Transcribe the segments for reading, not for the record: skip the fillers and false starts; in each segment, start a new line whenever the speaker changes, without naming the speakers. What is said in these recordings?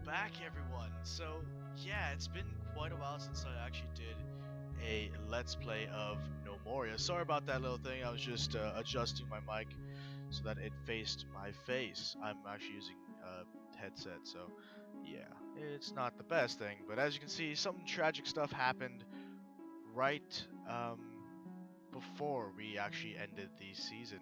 back, everyone. So, yeah, it's been quite a while since I actually did a Let's Play of Gnomoria. Sorry about that little thing. I was just adjusting my mic so that it faced my face. I'm actually using a headset, so yeah, it's not the best thing. But as you can see, some tragic stuff happened right before we actually ended the season.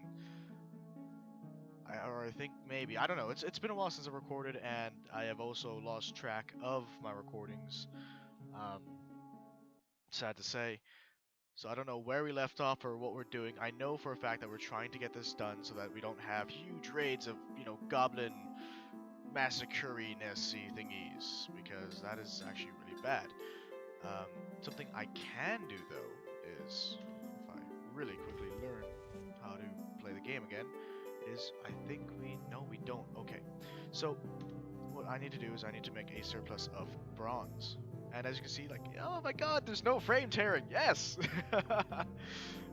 Or I think maybe, I don't know. It's been a while since I recorded, and I have also lost track of my recordings. Um, Sad to say. So I don't know where we left off or what we're doing. I know for a fact that we're trying to get this done so that we don't have huge raids of, goblin massacre-ness thingies, because that is actually really bad. Um, Something I can do though is, if I really quickly learn how to play the game again, is I think we don't. Okay, so what I need to do is I need to make a surplus of bronze. And as you can see, like, oh my god, there's no frame tearing. Yes!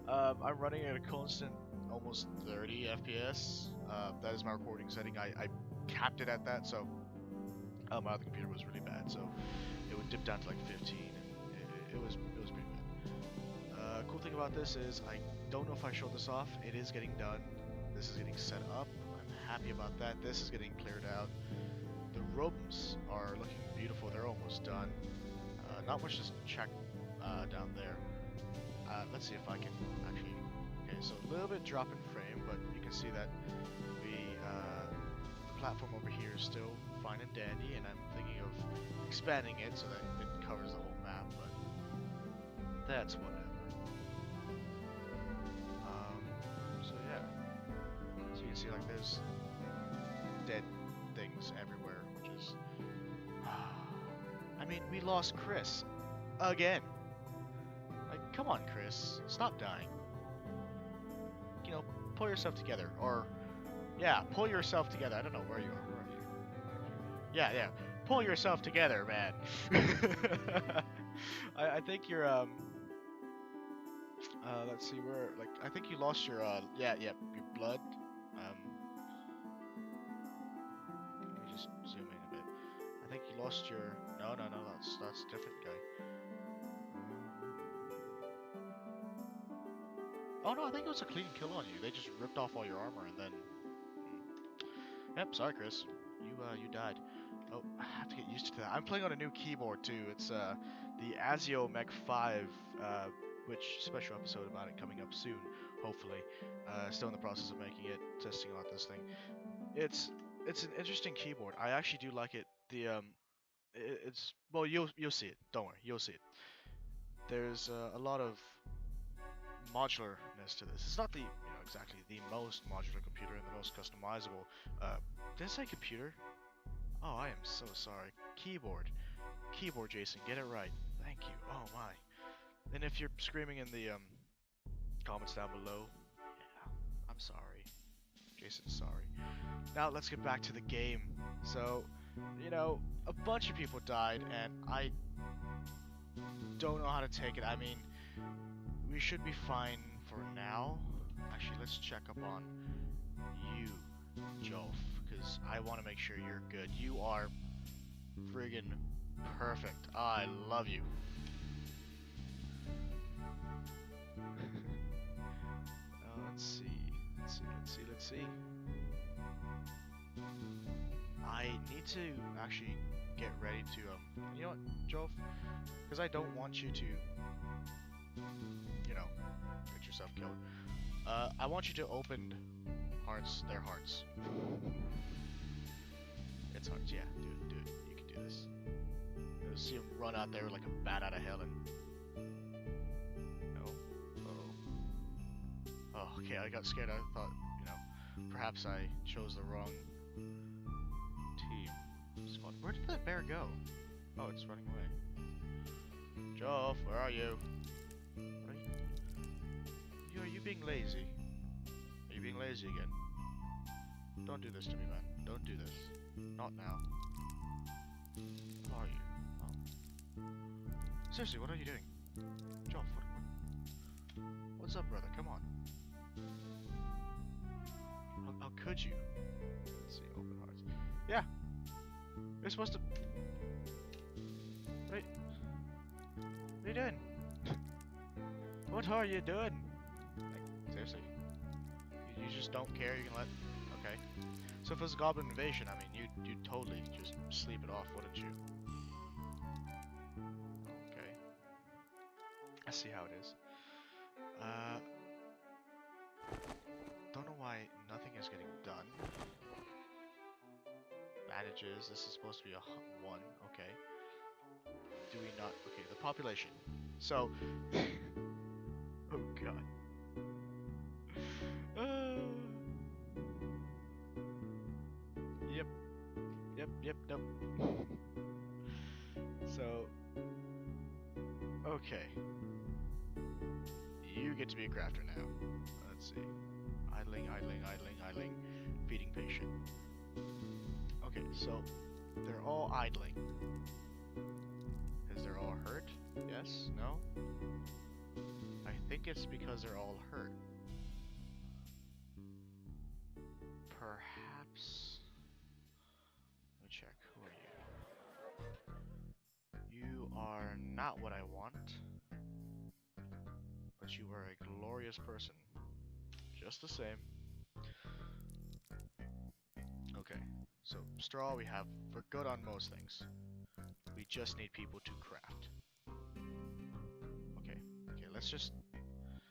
I'm running at a constant almost 30 FPS. That is my recording setting. I capped it at that, so my other computer was really bad, so it would dip down to like 15. And it was pretty bad. Cool thing about this is I don't know if I showed this off. It is getting done. This is getting set up. I'm happy about that. This is getting cleared out. The rooms are looking beautiful. They're almost done. Not much to check down there. Let's see if I can actually... Okay, so a little bit drop in frame, but you can see that the platform over here is still fine and dandy, and I'm thinking of expanding it so that it covers the whole map, but that's whatever. So yeah. So you can see like there's dead things everywhere, which is... I mean, we lost Chris. Again. Like, come on, Chris. Stop dying. Pull yourself together. Or, yeah, pull yourself together. I don't know where you are. Where are you? Yeah. Pull yourself together, man. I think you're, let's see, where, like, I think you lost your, your blood. Let me just zoom in a bit. I think you lost your... No, that's a different guy. Oh no, I think it was a clean kill on you. They just ripped off all your armor and then... Yep, sorry Chris. You died. Oh, I have to get used to that. I'm playing on a new keyboard too. It's the Azio Mech 5, which special episode about it coming up soon, hopefully. Still in the process of making it, testing out this thing. It's an interesting keyboard. I actually do like it. It's, well, you'll see it. Don't worry, you'll see it. There's a lot of modularness to this. It's not the exactly the most modular computer and the most customizable. Did I say computer? Oh, I am so sorry. Keyboard, Jason, get it right. Thank you. Oh my. And if you're screaming in the comments down below, yeah, I'm sorry. Jason's sorry. Now let's get back to the game. So, a bunch of people died, and I don't know how to take it. I mean, we should be fine for now. Actually, let's check up on you, Jolf, because I want to make sure you're good. You are friggin' perfect. I love you. Let's see. I need to actually get ready to, you know what, Jolf? Because I don't want you to, get yourself killed. I want you to open their hearts. It's hearts, yeah, do it. You can do this. You'll see him run out there like a bat out of hell and... No. Uh-oh. Oh, okay, I got scared. I thought, perhaps I chose the wrong team. Squad. Where did that bear go? Oh, it's running away. Joff, where are you? Are you being lazy? Are you being lazy again? Don't do this to me, man. Don't do this. Not now. Where are you? Oh. Seriously, what are you doing? Joff, what's up, brother? Come on. How could you? Let's see, open hearts. Yeah. You're supposed to... What are you doing? What are you doing? Like, seriously? You just don't care? You can let... Okay. So if it was a goblin invasion, I mean, you'd totally just sleep it off, wouldn't you? Okay. I see how it is. Don't know why nothing is getting done. Bandages, this is supposed to be a 1, okay. Do we not? Okay, the population. So... oh god. Yep. Nope. So... okay. You get to be a crafter now. Let's see. Idling. Feeding patient. Okay, so they're all idling. Because they're all hurt? Yes? No? I think it's because they're all hurt. Perhaps... let me check. Who are you? You are not what I want. But you are a glorious person. Just the same. Okay, so straw we have for good on most things. We just need people to craft. Okay, let's just...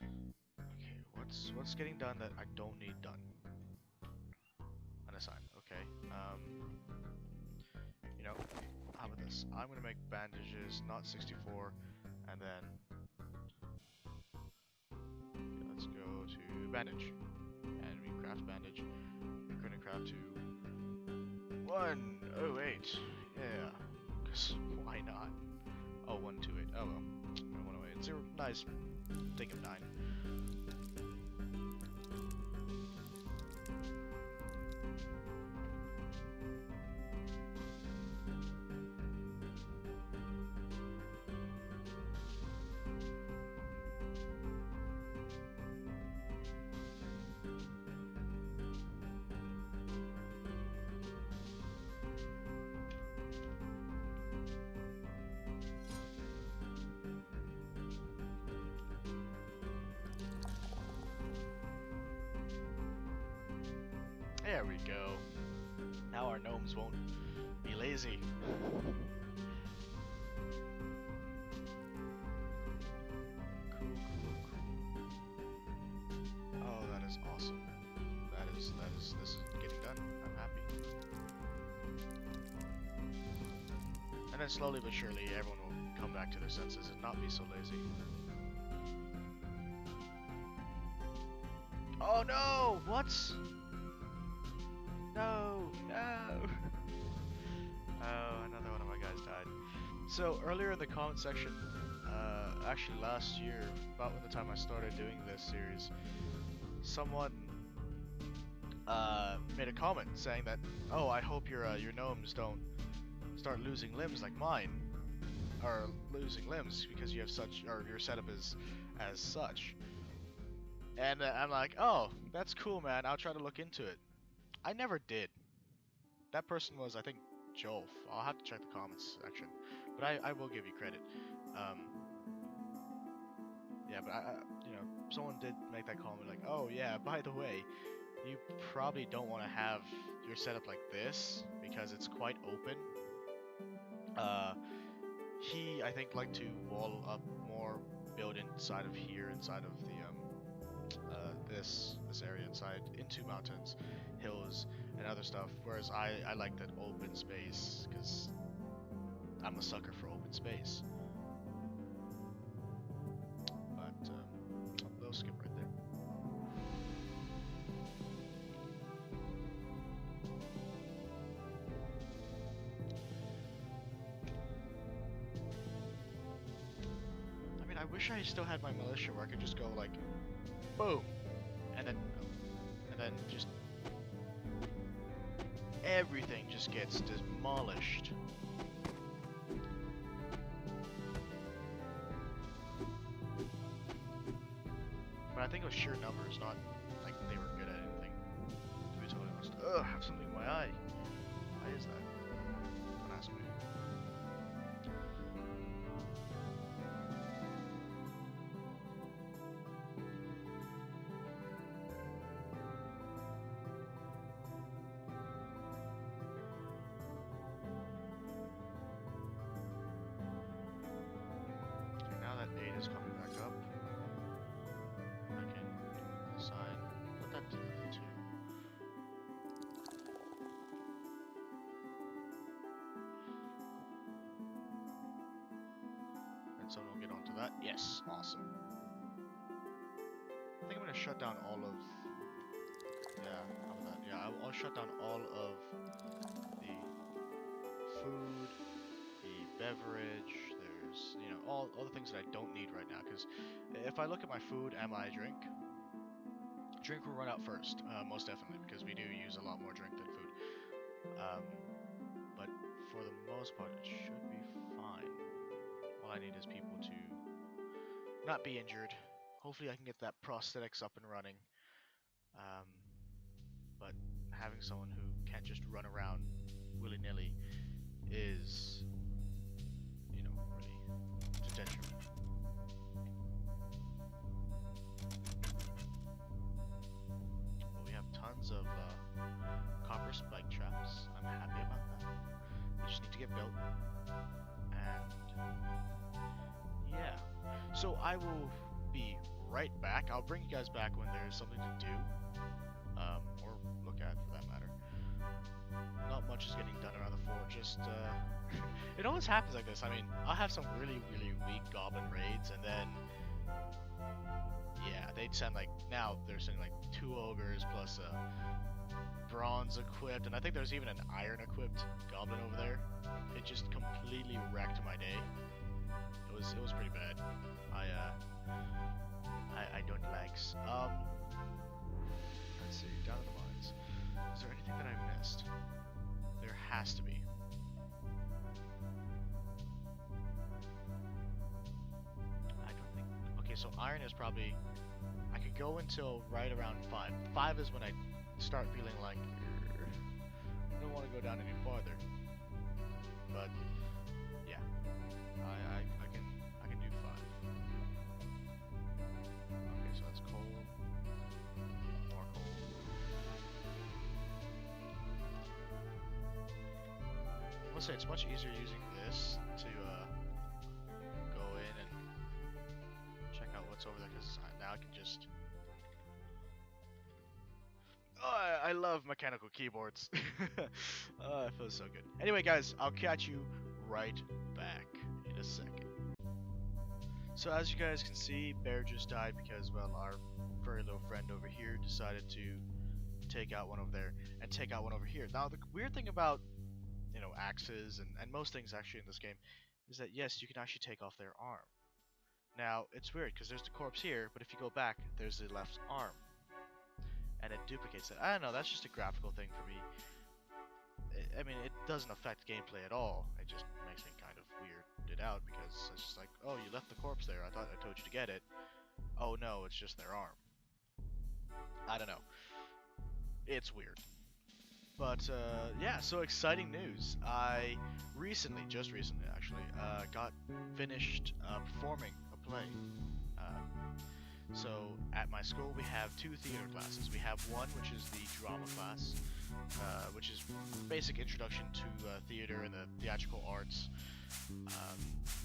okay, what's getting done that I don't need done? Unassigned, okay. You know, how about this? I'm gonna make bandages, not 64, and then... okay, let's go to bandage. And we craft bandage. We're gonna craft to 108. Yeah. Because why not? Oh, 128. Oh well. 108. 0. Nice. Take of 9. There we go. Now our gnomes won't be lazy. Cool. Oh, that is awesome. This is getting done. I'm happy. And then slowly but surely everyone will come back to their senses and not be so lazy. Oh no! What? No! Oh, another one of my guys died. So, earlier in the comment section, actually last year, about when the time I started doing this series, someone made a comment saying that, oh, I hope your gnomes don't start losing limbs like mine, or losing limbs because you have such, or your setup is as such. And I'm like, oh, that's cool, man. I'll try to look into it. I never did. That person was, I think, Jolf. I'll have to check the comments section, but I will give you credit. Yeah, but you know, someone did make that comment like, oh yeah, by the way, you probably don't want to have your setup like this because it's quite open. He, I think, liked to wall up more, build inside of here, inside of the this area inside, into mountains, hills, and other stuff, whereas I like that open space, because I'm a sucker for open space. But, they'll skip right there. I mean, I wish I still had my militia where I could just go, like, boom, and then just everything just gets demolished. But I think it was sheer numbers, not like they were good at anything, to be totally honest. Ugh, I have something in my eye. Why is that? Someone will get onto that. Yes, awesome. I think I'm gonna shut down all of. Yeah, how about that? Yeah, I'll shut down all of the food, the beverage. There's, you know, all the things that I don't need right now. Because if I look at my food and my drink, drink will run out first, most definitely, because we do use a lot more drink than food. But for the most part, it should be fine. All I need is people to not be injured. Hopefully I can get that prosthetics up and running. Um, but having someone who can't just run around willy-nilly is, you know, really to detriment. But we have tons of copper spike traps. I'm happy about that. They just need to get built. And yeah. So I will be right back. I'll bring you guys back when there's something to do. Or look at, for that matter. Not much is getting done around the fort, just, it always happens like this. I mean, I'll have some really, really weak goblin raids, and then, yeah, they'd send, like, now they're sending, like, 2 ogres plus a bronze equipped, and I think there's even an iron equipped goblin over there. It just completely wrecked my day. It was pretty bad. I don't like. Let's see, down in the mines. Is there anything that I missed? There has to be. I don't think. Okay, so iron is probably. I could go until right around 5. 5 is when I start feeling like I don't want to go down any farther. But yeah, I can do 5. Okay, so that's coal. More coal. I will say it's much easier using this to go in and check out what's over there, because now I can just. Oh, I love mechanical keyboards. It feels so good. Anyway, guys, I'll catch you right back in a second. So as you guys can see, Bear just died because, well, our furry little friend over here decided to take out one over there and take out one over here. Now, the weird thing about, you know, axes and most things actually in this game is that, yes, you can actually take off their arm. Now, it's weird because there's the corpse here, but if you go back, there's the left arm. And it duplicates it. I don't know, that's just a graphical thing for me. I mean, it doesn't affect gameplay at all. It just makes me kind of weirded out because it's just like, oh, you left the corpse there. I thought I told you to get it. Oh no, it's just their arm. I don't know. It's weird. But yeah, so exciting news. I just recently actually, got finished performing a play. So at my school we have 2 theater classes. We have one which is the drama class, which is basic introduction to theater and the theatrical arts.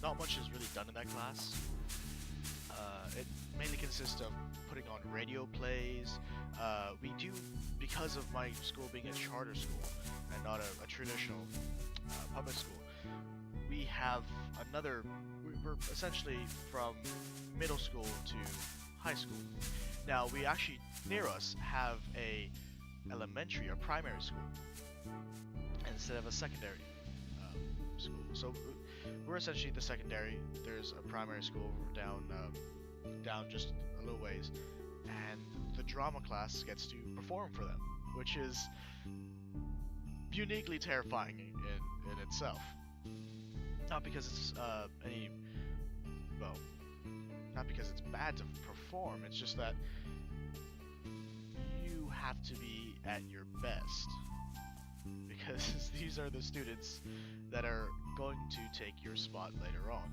Not much is really done in that class. It mainly consists of putting on radio plays. We do, because of my school being a charter school and not a traditional public school, we have we're essentially from middle school to high school. Now we actually near us have a primary school instead of a secondary school. So we're essentially the secondary. There's a primary school down just a little ways, and the drama class gets to perform for them, which is uniquely terrifying in itself. Not because it's not because it's bad to perform, it's just that you have to be at your best. Because these are the students that are going to take your spot later on.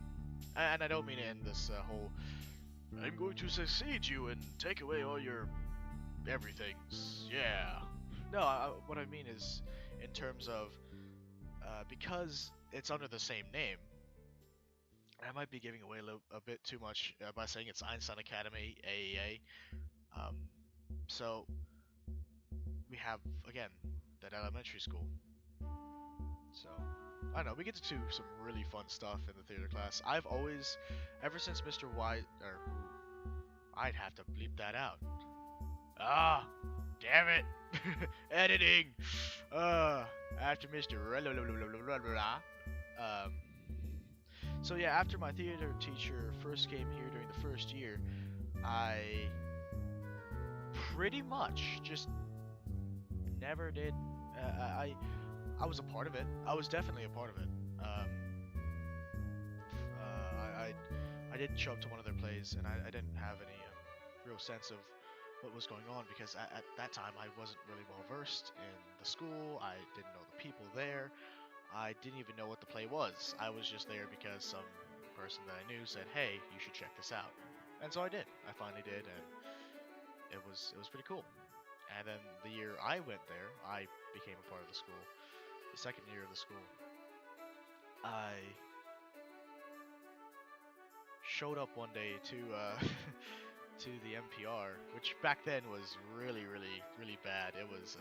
And I don't mean it in this whole, I'm going to succeed you and take away all your everythings, yeah. No, what I mean is in terms of, because it's under the same name, I might be giving away a bit too much by saying it's Einstein Academy, AEA. So, we have, again, that elementary school. So, I don't know, we get to do some really fun stuff in the theater class. I've always, ever since Mr. White, or I'd have to bleep that out. Ah, damn it, editing. Uh, after Mr. Um, so yeah, after my theater teacher first came here during the first year, I pretty much just never did. I was a part of it. I was definitely a part of it. Um, I did show up to one of their plays, and I didn't have any real sense of what was going on because at that time I wasn't really well versed in the school. I didn't know the people there. I didn't even know what the play was. I was just there because some person that I knew said, "Hey, you should check this out," and so I did. I finally did, and it was pretty cool. And then the year I went there, I became a part of the school. The second year of the school, I showed up one day to to the MPR, which back then was really, really, really bad. It was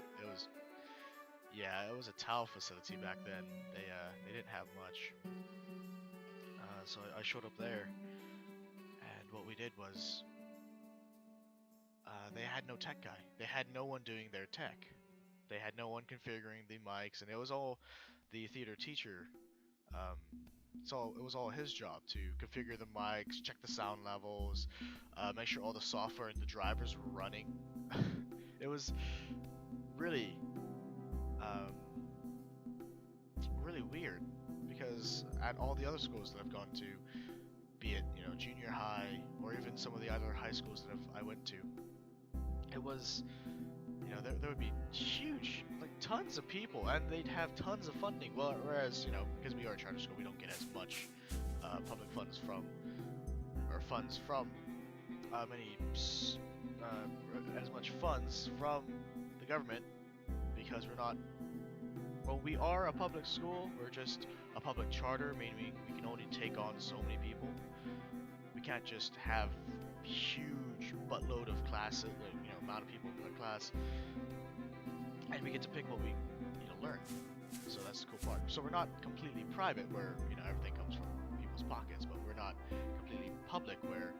yeah, it was a towel facility back then. They didn't have much, so I showed up there, and what we did was they had no tech guy. They had no one doing their tech. They had no one configuring the mics, and it was all the theater teacher. Um, so it was all his job to configure the mics, check the sound levels, make sure all the software and the drivers were running. It was really, um, really weird because at all the other schools that I've gone to, be it junior high or even some of the other high schools that I went to, it was there would be huge, like tons of people, and they'd have tons of funding. Well, whereas because we are a charter school, we don't get as much public funds from as much funds from the government because we're not. Well, we are a public school. We're just a public charter, meaning we can only take on so many people. We can't just have huge buttload of classes, amount of people per class, and we get to pick what we learn. So that's the cool part. So we're not completely private, where everything comes from people's pockets, but we're not completely public, where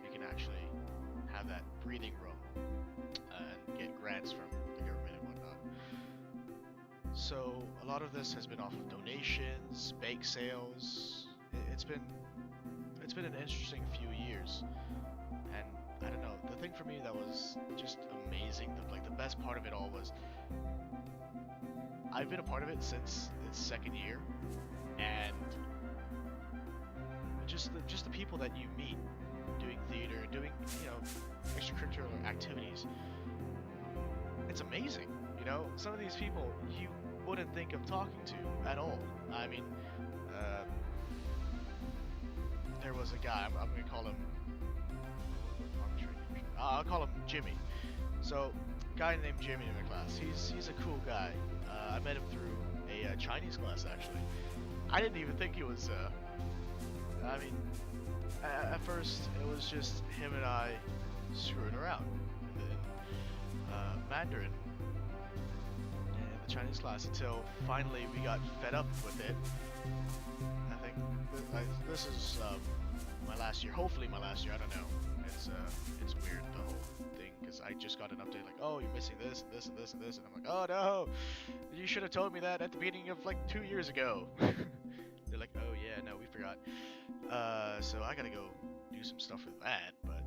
we can actually have that breathing room and get grants from the government and whatnot. So a lot of this has been off of donations, bake sales. It's been an interesting few years, and I don't know. The thing for me that was just amazing, the best part of it all was I've been a part of it since its second year, and just the people that you meet doing theater, doing extracurricular activities. It's amazing. Some of these people you wouldn't think of talking to at all. I mean, there was a guy. I'm gonna call him. I'll call him Jimmy. So, a guy named Jimmy in my class. He's a cool guy. I met him through a Chinese class actually. I didn't even think he was. I mean, at first it was just him and I screwing around in Mandarin in the Chinese class until finally we got fed up with it. I think this is my last year. Hopefully my last year. I don't know. It's weird, the whole thing, because I just got an update like, oh, you're missing this and this and this and this, and I'm like, oh no, you should have told me that at the beginning of like 2 years ago. They're like, oh yeah, no, we forgot. So I gotta go do some stuff with that, but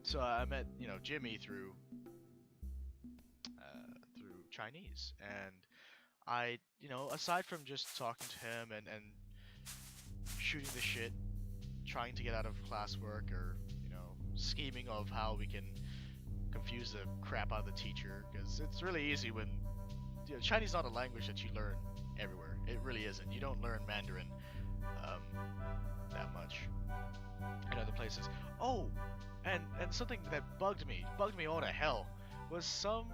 so I met Jimmy through Chinese, and I aside from just talking to him and shooting the shit, trying to get out of classwork, or scheming of how we can confuse the crap out of the teacher, because it's really easy when Chinese is not a language that you learn everywhere. It really isn't. You don't learn Mandarin that much in other places. Oh, and something that bugged me all to hell was some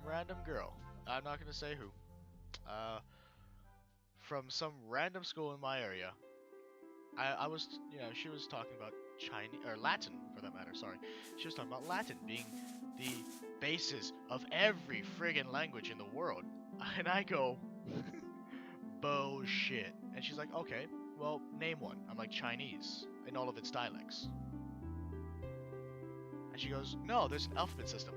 random girl. I'm not gonna say who. From some random school in my area. I was, she was talking about Chinese, or Latin for that matter, sorry. She was talking about Latin being the basis of every friggin' language in the world. And I go, bullshit. And she's like, okay, well, name one. I'm like, Chinese, in all of its dialects. And she goes, no, there's an alphabet system.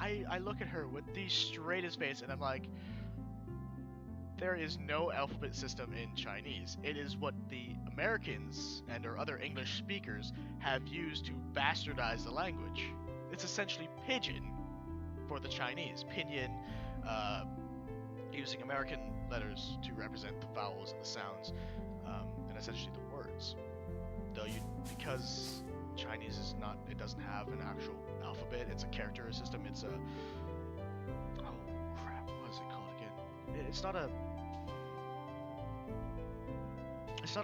I look at her with the straightest face, and I'm like, there is no alphabet system in Chinese. It is what the Americans and or other English speakers have used to bastardize the language. It's essentially pidgin for the Chinese. Pinyin, using American letters to represent the vowels and the sounds, and essentially the words. Though because Chinese is not, it doesn't have an actual alphabet. It's a character system. It's a, oh crap, what is it called again? It's not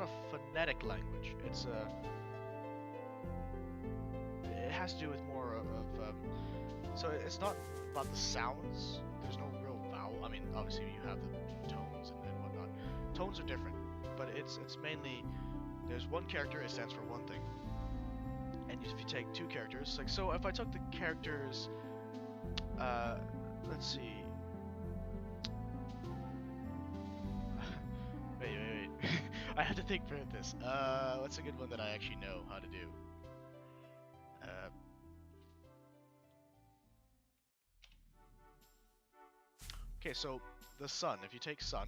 a phonetic language. It has to do with more of so it's not about the sounds. There's no real vowel. I mean, obviously you have the tones and whatnot. Tones are different, but it's mainly, there's one character, it stands for one thing. And if you take two characters, like, so if I took the characters, let's see. wait. I have to think for this. What's a good one that I actually know how to do? Okay, so the sun. If you take sun,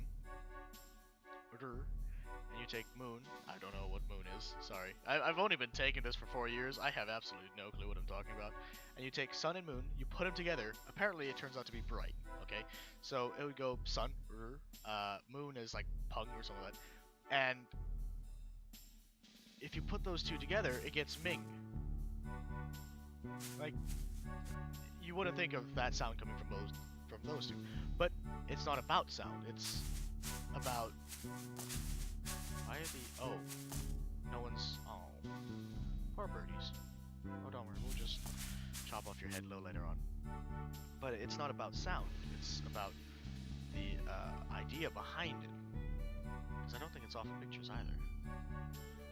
and you take moon, I don't know what moon is. Sorry, I've only been taking this for 4 years. I have absolutely no clue what I'm talking about. And you take sun and moon, you put them together. Apparently, it turns out to be bright. Okay, so it would go sun, moon is like pung or something like that, and if you put those two together, it gets Ming. Like, you wouldn't think of that sound coming from those two, but it's not about sound. It's about, why are the, oh, no one's, oh, poor birdies. Oh, don't worry, we'll just chop off your head low later on. But it's not about sound. It's about the idea behind it. Because I don't think it's off of pictures either,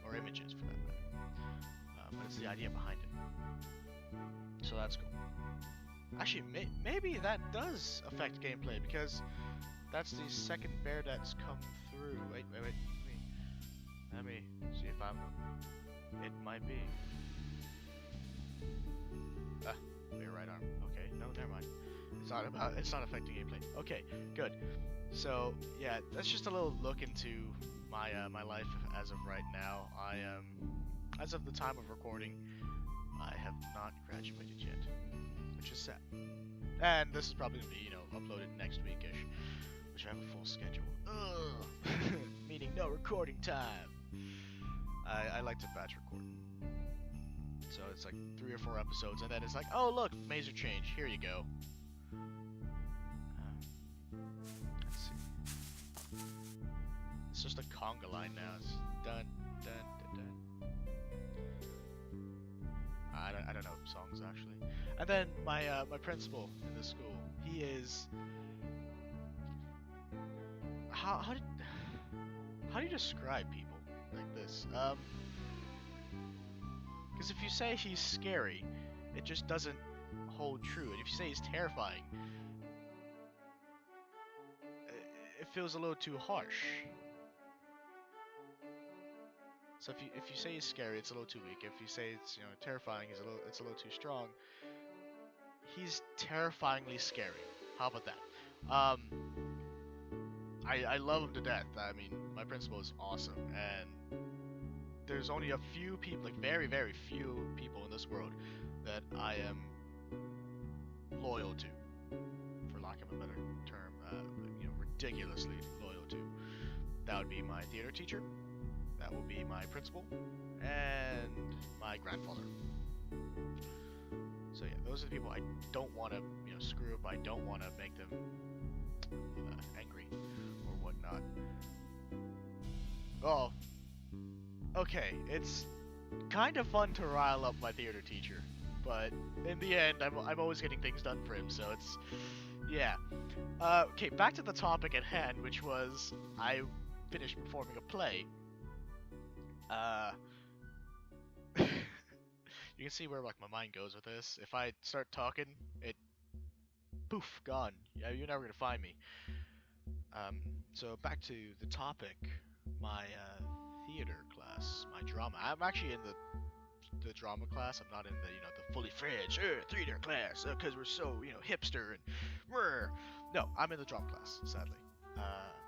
or images for that matter. But it's the idea behind it. So that's cool. Actually, maybe that does affect gameplay, because that's the second bear that's come through. Wait. Let me see if I'm... It might be. Your right arm. Okay, no, never mind. It's not affecting gameplay. Okay, good. So, yeah, that's just a little look into my my life as of right now. I as of the time of recording, I have not graduated yet, which is sad. And this is probably gonna be, uploaded next weekish, which I have a full schedule. Ugh. Meaning no recording time. I like to batch record. So it's like 3 or 4 episodes, and then it's like, oh look, major change. Here you go. Let's see. It's just a conga line now. It's dun dun dun dun. I don't know songs actually. And then my my principal in the school, he is, how do you describe people like this? Because if you say he's scary, it just doesn't hold true. And if you say he's terrifying, it feels a little too harsh. So if you say he's scary, it's a little too weak. If you say it's terrifying, it's a little too strong. He's terrifyingly scary. How about that? I love him to death. I mean, my principal is awesome, and there's only a few people, like very, very few people in this world that I am loyal to, for lack of a better term, ridiculously loyal to. That would be my theater teacher, that will be my principal, and my grandfather. So yeah, those are the people I don't want to, screw up. I don't want to make them angry or whatnot. Oh. Okay, it's kind of fun to rile up my theater teacher, but in the end, I'm always getting things done for him, so it's, yeah. Okay, back to the topic at hand, which was, I finished performing a play. You can see where, like, my mind goes with this. If I start talking, it poof, gone. Yeah, you're never gonna find me. Um, so back to the topic, my theater class, my drama. I'm actually in the drama class. I'm not in the the fully fledged theater class because we're so hipster and rrr. No, I'm in the drama class. Sadly,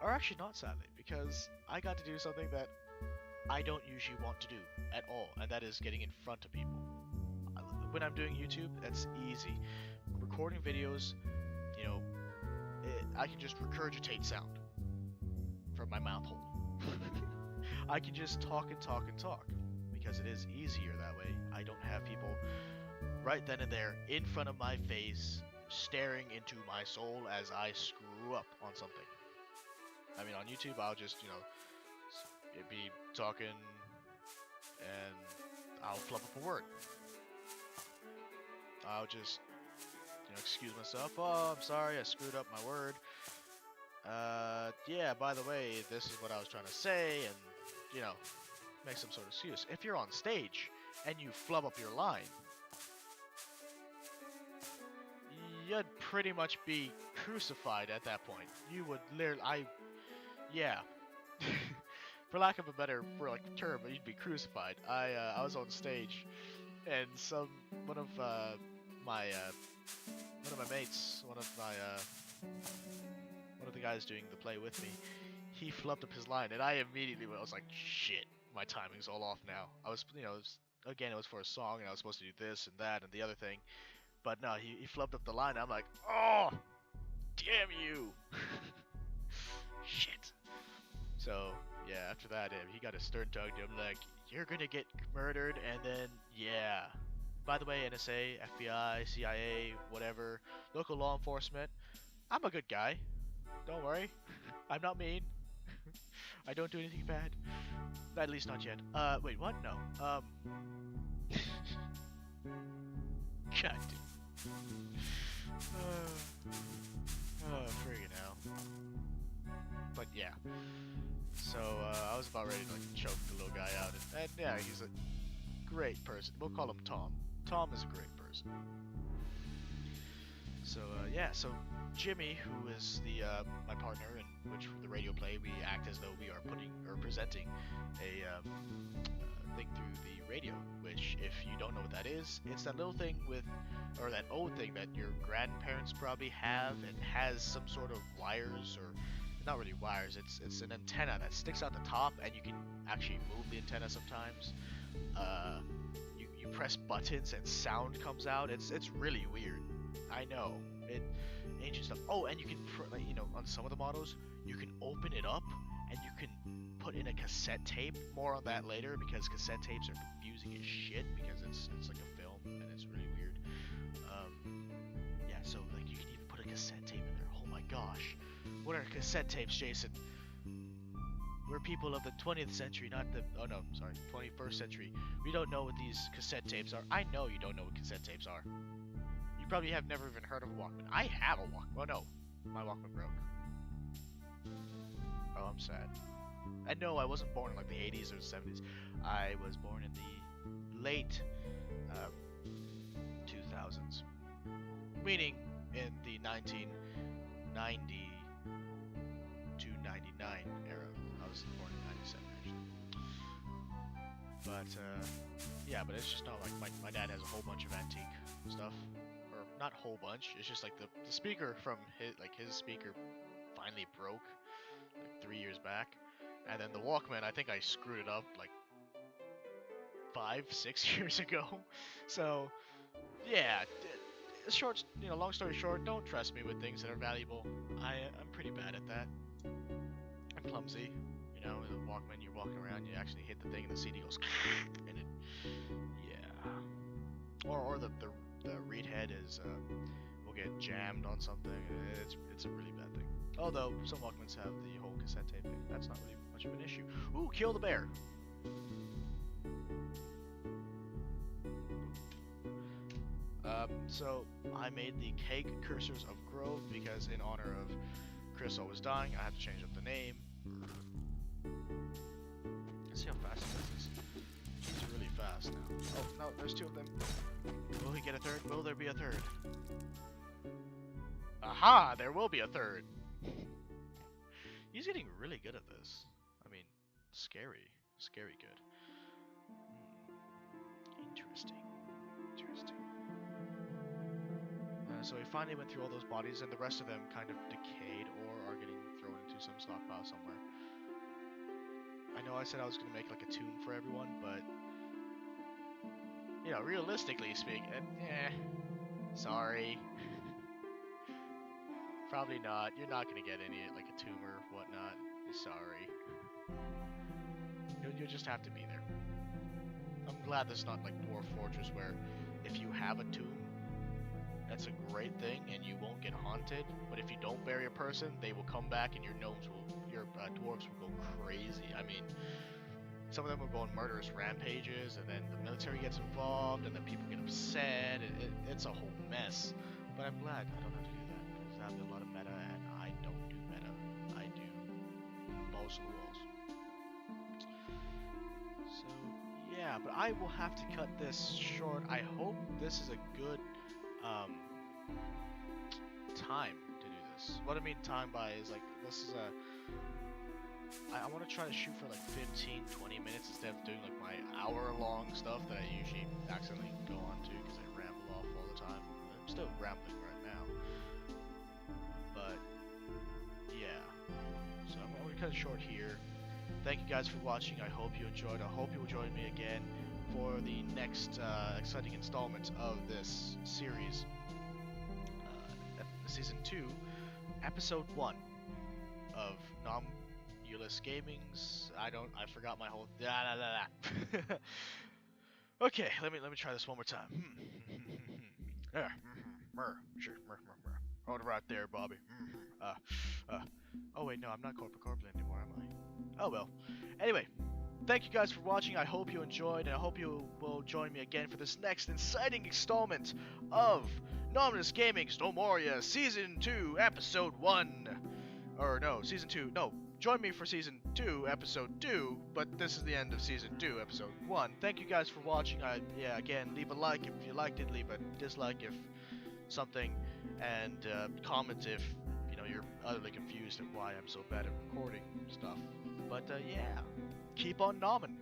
or actually not sadly, because I got to do something that I don't usually want to do at all, and that is getting in front of people. When I'm doing YouTube, that's easy. Recording videos, you know, I can just regurgitate sound from my mouth hole. I can just talk and talk and talk because it is easier that way. I don't have people right then and there in front of my face staring into my soul as I screw up on something. I mean, on YouTube, I'll just, it'd be talking and I'll flub up a word. I'll just, excuse myself. Oh, I'm sorry, I screwed up my word. Yeah, by the way, this is what I was trying to say, and, make some sort of excuse. If you're on stage and you flub up your line, you'd pretty much be crucified at that point. You would literally, yeah. For lack of a better term, you'd be crucified. I was on stage, and one of my mates, one of the guys doing the play with me, he flubbed up his line, and I was like, shit, my timing's all off now. I was, it was for a song, and I was supposed to do this and that and the other thing, but no, he flubbed up the line. And I'm like, oh, damn you, shit. So yeah, after that, he got a stern tongue to him, like, you're gonna get murdered, and then yeah. By the way, NSA, FBI, CIA, whatever, local law enforcement, I'm a good guy. Don't worry. I'm not mean. I don't do anything bad. At least not yet. Wait, what? No. God damn. Friggin' hell. But yeah. So, I was about ready to choke the little guy out. And yeah, he's a great person. We'll call him Tom. Tom is a great person. So yeah, so Jimmy, who is my partner, in which the radio play, we act as though we are presenting a thing through the radio. Which, if you don't know what that is, it's that little thing or that old thing that your grandparents probably have, and has some sort of wires, or not really wires. It's an antenna that sticks out the top, and you can actually move the antenna sometimes. You press buttons and sound comes out. It's really weird. I know, ancient stuff. Oh, and you can, on some of the models, you can open it up and you can put in a cassette tape. More on that later, because cassette tapes are confusing as shit because it's like a film and it's really weird. Yeah, so you can even put a cassette tape in there. Oh my gosh, what are cassette tapes, Jason? We're people of the 20th century, not the 21st century. We don't know what these cassette tapes are. I know you don't know what cassette tapes are. You probably have never even heard of a Walkman. I have a Walkman. Oh no, my Walkman broke. Oh, I'm sad. And no, I wasn't born in the 80s or 70s. I was born in the late 2000s. Meaning in the 1990 to 99 era. I was born in 97 actually. But yeah, but it's just not like my dad has a whole bunch of antique stuff. Or not a whole bunch, it's just the speaker from his speaker finally broke 3 years back. And then the Walkman, I think I screwed it up 5-6 years ago. So yeah, long story short, don't trust me with things that are valuable. I'm pretty bad at that. I'm clumsy. In the Walkman, you're walking around, you actually hit the thing, and the CD goes, and yeah. Or the read head will get jammed on something. It's a really bad thing. Although some Walkmans have the whole cassette tape thing. That's not really much of an issue. Ooh, kill the bear. So I made the Cake Cursors of Growth because in honor of Chris always dying, I had to change up the name. Let's see how fast it does this. It's really fast now. Oh, no, there's two of them. Will he get a third? Will there be a third? Aha! There will be a third. He's getting really good at this. I mean, scary. Scary good. Interesting. Interesting. So we finally went through all those bodies, and the rest of them kind of decayed or are getting thrown into some stockpile somewhere. I know I said I was going to make like a tomb for everyone, but you know, realistically speaking, sorry. Probably not. You're not going to get any like a tomb or whatnot. Sorry. You'll just have to be there. I'm glad this is not like Dwarf Fortress where if you have a tomb, that's a great thing and you won't get haunted. But if you don't bury a person, they will come back and your dwarves will go crazy. I mean, some of them will go on murderous rampages, and then the military gets involved, and then people get upset. It's a whole mess. But I'm glad I don't have to do that because I have a lot of meta, and I don't do meta. I do balls to the walls. So yeah, but I will have to cut this short. I hope this is a good time to do this. What I mean time by is like this is a. I want to try to shoot for like 15-20 minutes instead of doing like my hour-long stuff that I usually accidentally go on to because I ramble off all the time. I'm still rambling right now. But, yeah. So I'm going to cut it short here. Thank you guys for watching. I hope you enjoyed. I hope you will join me again for the next exciting installment of this series. Season 2, Episode 1 of Gnomoria Gaming's. I forgot my whole. Okay, let me try this one more time. Hold it right there, Bobby. Oh wait, no, I'm not Corporate Corporate anymore, am I? Oh well. Anyway, thank you guys for watching. I hope you enjoyed, and I hope you will join me again for this next exciting installment of Gnomoria Gaming's Gnomoria Season 2, Episode 1. Or no, Season 2. No, join me for Season 2, Episode 2, but this is the end of Season 2, Episode 1. Thank you guys for watching. Again, leave a like if you liked it, leave a dislike if something, and comment if, you know, you're utterly confused at why I'm so bad at recording stuff. But, yeah, keep on nomming.